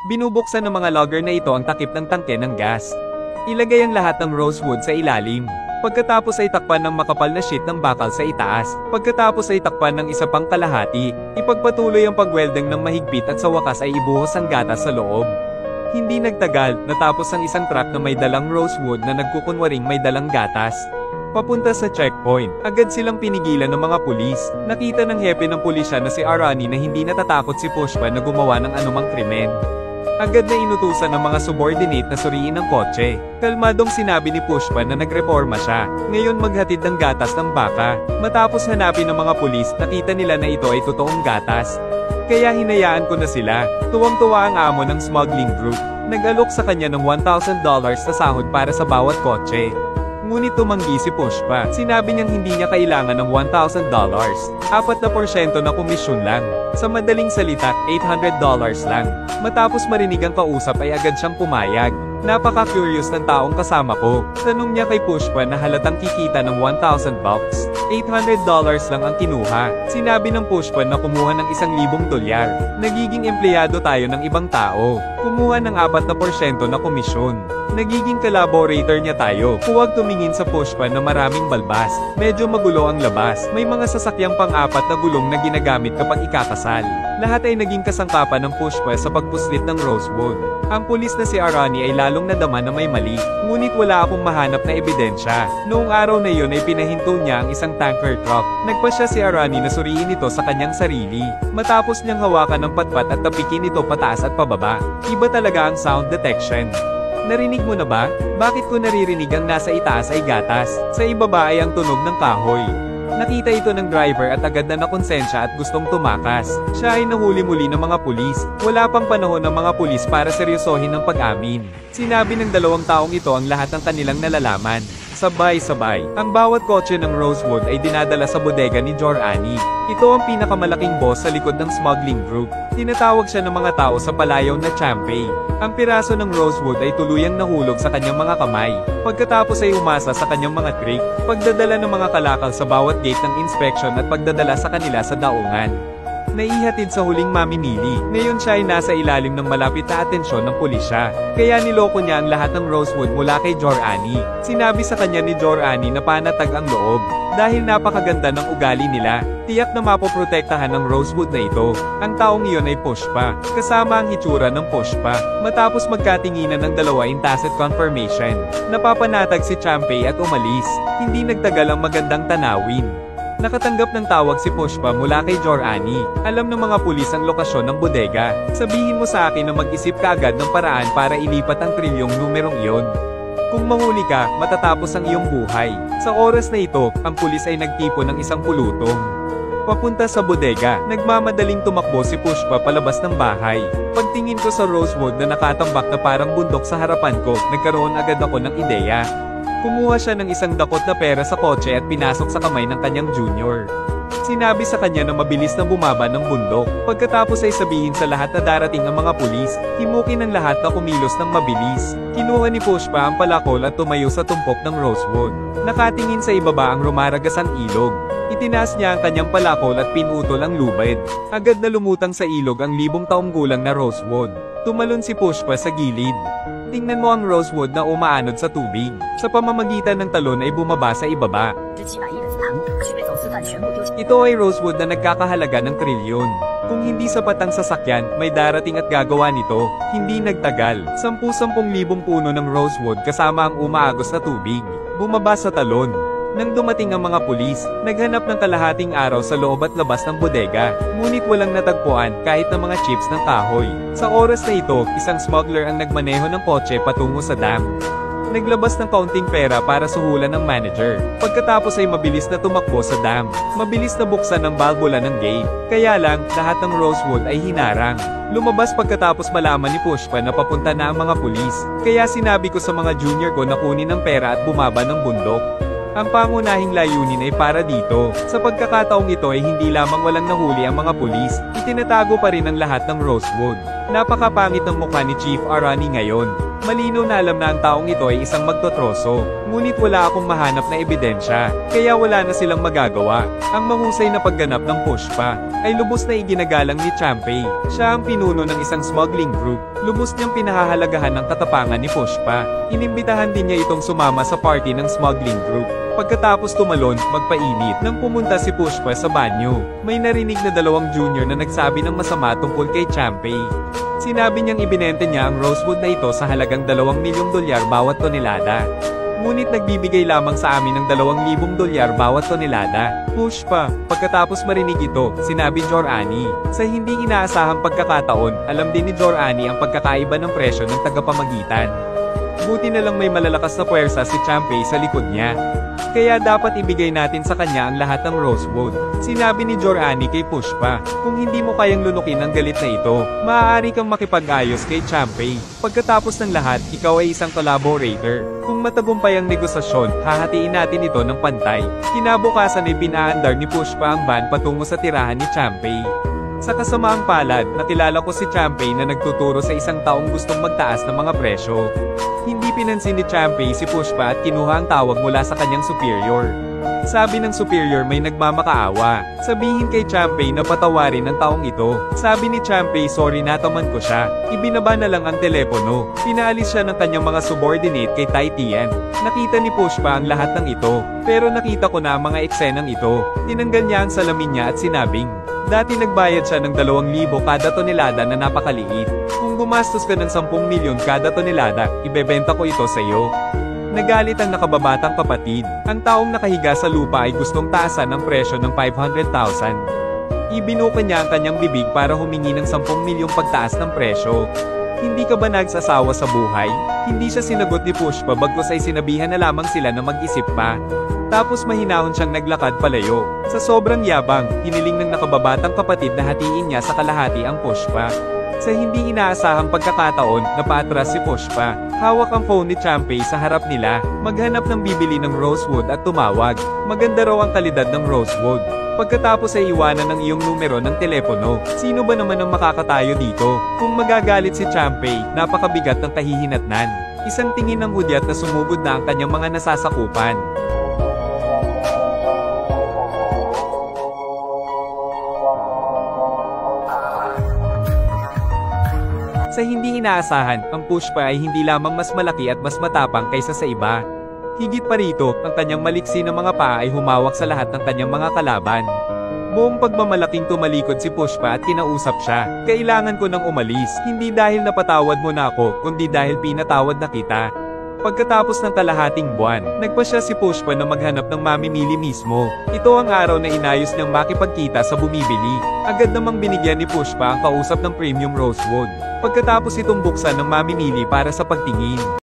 Binubuksan ng mga logger na ito ang takip ng tangke ng gas. Ilagay ang lahat ng rosewood sa ilalim. Pagkatapos ay takpan ng makapal na sheet ng bakal sa itaas. Pagkatapos ay takpan ng isa pang kalahati. Ipagpatuloy ang pagwelding ng mahigpit at sa wakas ay ibuhos ang gatas sa loob. Hindi nagtagal, natapos ang isang truck na may dalang rosewood na nagkukunwaring may dalang gatas. Papunta sa checkpoint, agad silang pinigilan ng mga pulis. Nakita ng hepe ng pulisya na si Arani na hindi natatakot si Pushpa na gumawa ng anumang krimen. Agad na inutusan ng mga subordinate na suriin ang kotse. Kalmadong sinabi ni Pushpa na nagreporma siya. Ngayon maghatid ng gatas ng baka. Matapos hanapin ng mga pulis, nakita nila na ito ay totoong gatas. Kaya hinayaan ko na sila. Tuwang-tuwa ang amo ng smuggling group. Nag-alok sa kanya ng $1,000 na sahod para sa bawat kotse. Ngunit tumanggi si Pushpa. Sinabi niyang hindi niya kailangan ng $1,000. 4% na komisyon lang. Sa madaling salita, $800 lang. Matapos marinig ang kausap ay agad siyang pumayag. Napaka-curious ng taong kasama ko. Tanong niya kay Pushpa na halatang kikita ng $1,000. $800 lang ang kinuha. Sinabi ng Pushpa na kumuha ng $1,000. Nagiging empleyado tayo ng ibang tao. Kumuha ng 4% na komisyon. Nagiging collaborator niya tayo. Huwag tumingin sa Pushpa na maraming balbas. Medyo magulo ang labas. May mga sasakyang pang-apat na gulong na ginagamit kapag ikakasal. Lahat ay naging kasangkapan ng Pushpa sa pagpuslit ng rosewood. Ang pulis na si Arani ay lalong nadama na may mali. Ngunit wala akong mahanap na ebidensya. Noong araw na iyon ay pinahinto niya ang isang tanker truck. Nagpasya si Arani na suriin ito sa kanyang sarili. Matapos niyang hawakan ng patpat at tapikin ito pataas at pababa. Iba talaga ang sound detection. Narinig mo na ba? Bakit ko naririnig ang nasa itaas ay gatas? Sa ibaba ay ang tunog ng kahoy. Nakita ito ng driver at agad na nakonsensya at gustong tumakas. Siya ay nahuli muli ng mga pulis. Wala pang panahon ng mga pulis para seryosohin ang pag-amin. Sinabi ng dalawang taong ito ang lahat ng kanilang nalalaman. Sabay-sabay, ang bawat kotse ng Rosewood ay dinadala sa bodega ni Jorani. Ito ang pinakamalaking boss sa likod ng smuggling group. Tinatawag siya ng mga tao sa palayaw na Champe. Ang piraso ng Rosewood ay tuluyang nahulog sa kanyang mga kamay. Pagkatapos ay umasa sa kanyang mga trick, pagdadala ng mga kalakal sa bawat gate ng inspection at pagdadala sa kanila sa daungan. Naihatid sa huling mamimili. Ngayon siya ay nasa ilalim ng malapit na atensyon ng pulisya. Kaya niloko niya ang lahat ng Rosewood mula kay Jorani. Sinabi sa kanya ni Jorani na panatag ang loob. Dahil napakaganda ng ugali nila, tiyak na mapoprotektahan ng Rosewood na ito. Ang taong iyon ay Pushpa. Kasama ang hitsura ng Pushpa. Matapos magkatinginan ng dalawa in tacit confirmation, napapanatag si Champe at umalis. Hindi nagtagal ang magandang tanawin. Nakatanggap ng tawag si Pushpa mula kay Jorani. Alam ng mga pulis ang lokasyon ng bodega. Sabihin mo sa akin na mag-isip ka agad ng paraan para ilipat ang trilyong numerong iyon. Kung mahuli ka, matatapos ang iyong buhay. Sa oras na ito, ang pulis ay nagtipon ng isang pulutong. Papunta sa bodega, nagmamadaling tumakbo si Pushpa palabas ng bahay. Pagtingin ko sa Rosewood na nakatambak na parang bundok sa harapan ko, nagkaroon agad ako ng ideya. Kumuha siya ng isang dakot na pera sa kotse at pinasok sa kamay ng kanyang junior. Sinabi sa kanya na mabilis na bumaba ng bundok. Pagkatapos ay sabihin sa lahat na darating ang mga pulis, himukin ang lahat na kumilos ng mabilis. Kinuha ni Pushpa ang palakol at tumayo sa tumpok ng Rosewood. Nakatingin sa ibaba ang rumaragasang ilog. Itinaas niya ang kanyang palakol at pinutol ang lubid. Agad na lumutang sa ilog ang 1,000 taong gulang na Rosewood. Tumalon si Pushpa sa gilid. Tingnan mo ang Rosewood na umaanod sa tubig. Sa pamamagitan ng talon ay bumaba sa ibaba. Ito ay Rosewood na nagkakahalaga ng trilyon. Kung hindi sapat ang sasakyan, may darating at gagawa nito. Hindi nagtagal. 10,000 puno ng Rosewood kasama ang umaagos na tubig. Bumaba sa talon. Nang dumating ang mga pulis, naghanap ng kalahating araw sa loob at labas ng bodega, ngunit walang natagpuan kahit na mga chips ng kahoy. Sa oras na ito, isang smuggler ang nagmaneho ng kotse patungo sa dam. Naglabas ng kaunting pera para suhulan ng manager. Pagkatapos ay mabilis na tumakbo sa dam. Mabilis na buksan ang balbula ng gate. Kaya lang, lahat ng Rosewood ay hinarang. Lumabas pagkatapos malaman ni Pushpa na papunta na ang mga pulis. Kaya sinabi ko sa mga junior ko na kunin ang pera at bumaba ng bundok. Ang pangunahing layunin ay para dito. Sa pagkakataong ito ay hindi lamang walang nahuli ang mga pulis, itinatago pa rin ang lahat ng Rosewood. Napakapangit ng mukha ni Chief Arani ngayon. Malinaw na alam na ang taong ito ay isang magtotroso, ngunit wala akong mahanap na ebidensya, kaya wala na silang magagawa. Ang mahusay na pagganap ng Pushpa ay lubos na iginagalang ni Champey. Siya ang pinuno ng isang smuggling group. Lubos niyang pinahahalagahan ng katapangan ni Pushpa. Inimbitahan din niya itong sumama sa party ng smuggling group. Pagkatapos tumalon, magpainit, nang pumunta si Pushpa sa banyo. May narinig na dalawang junior na nagsabi ng masama tungkol kay Champey. Sinabi niyang ibinente niya ang rosewood na ito sa halagang $2,000,000 bawat tonelada. Ngunit nagbibigay lamang sa amin ng $2,000 bawat tonelada. Pushpa. Pagkatapos marinig ito, sinabi Jor-Ani. Sa hindi inaasahang pagkakataon, alam din ni Jor-Ani ang pagkakaiba ng presyo ng tagapamagitan. Buti na lang may malalakas na puwersa si Champey sa likod niya. Kaya dapat ibigay natin sa kanya ang lahat ng rosewood. Sinabi ni Jor-Ani kay Pushpa, kung hindi mo kayang lunukin ang galit na ito, maaari kang makipag-ayos kay Champey. Pagkatapos ng lahat, ikaw ay isang collaborator. Kung matagumpay ang negosasyon, hahatiin natin ito ng pantay. Kinabukasan ay pinaandar ni Pushpa ang van patungo sa tirahan ni Champey. Sa kasamaang palad, nakilala ko si Champey na nagtuturo sa isang taong gustong magtaas ng mga presyo. Hindi pinansin ni Champey si Pushpa at kinuha ang tawag mula sa kanyang superior. Sabi ng superior may nagmamakaawa. Sabihin kay Champey na patawarin ang taong ito. Sabi ni Champey sorry nataman ko siya. Ibinaba na lang ang telepono. Pinaalis siya ng kanyang mga subordinate kay Tai Tian. Nakita ni Pushpa ang lahat ng ito. Pero nakita ko na ang mga eksenang ito. Tinanggal niya ang salamin niya at sinabing, dati nagbayad siya ng 2,000 kada tonelada na napakaliit. Kung gumastos ka ng 10 milyon kada tonelada, ibebenta ko ito sa iyo. Nagalit ang nakababatang kapatid. Ang taong nakahiga sa lupa ay gustong taasan ang presyo ng 500,000. Ibinuka niya ang kanyang bibig para humingi ng 10 milyong pagtaas ng presyo. Hindi ka ba nagsasawa sa buhay? Hindi siya sinagot ni Pushpa bagkus ay sinabihan na lamang sila na mag-isip pa. Tapos mahinahon siyang naglakad palayo. Sa sobrang yabang, hiniling ng nakababatang kapatid na hatiin niya sa kalahati ang Pushpa. Sa hindi inaasahang pagkakataon, napaatras si Pushpa. Hawak ang phone ni Champey sa harap nila. Maghanap ng bibili ng rosewood at tumawag. Maganda raw ang kalidad ng rosewood. Pagkatapos ay iwanan ng iyong numero ng telepono. Sino ba naman ang makakatayo dito? Kung magagalit si Champey, napakabigat ng kahihinatnan. Isang tingin ng hudyat na sumugod na ang kanyang mga nasasakupan. Sa hindi inaasahan, ang Pushpa ay hindi lamang mas malaki at mas matapang kaysa sa iba. Higit pa rito, ang kanyang maliksi na mga paa ay humawak sa lahat ng kanyang mga kalaban. Buong pagmamalaking tumalikod si Pushpa at kinausap siya, kailangan ko nang umalis, hindi dahil napatawad mo na ako, kundi dahil pinatawad na kita. Pagkatapos ng kalahating buwan, nagpa siya si Pushpa na maghanap ng mamimili mismo. Ito ang araw na inayos niyang makipagkita sa bumibili. Agad namang binigyan ni Pushpa ang kausap ng premium rosewood. Pagkatapos itong buksan ng mamimili para sa pagtingin.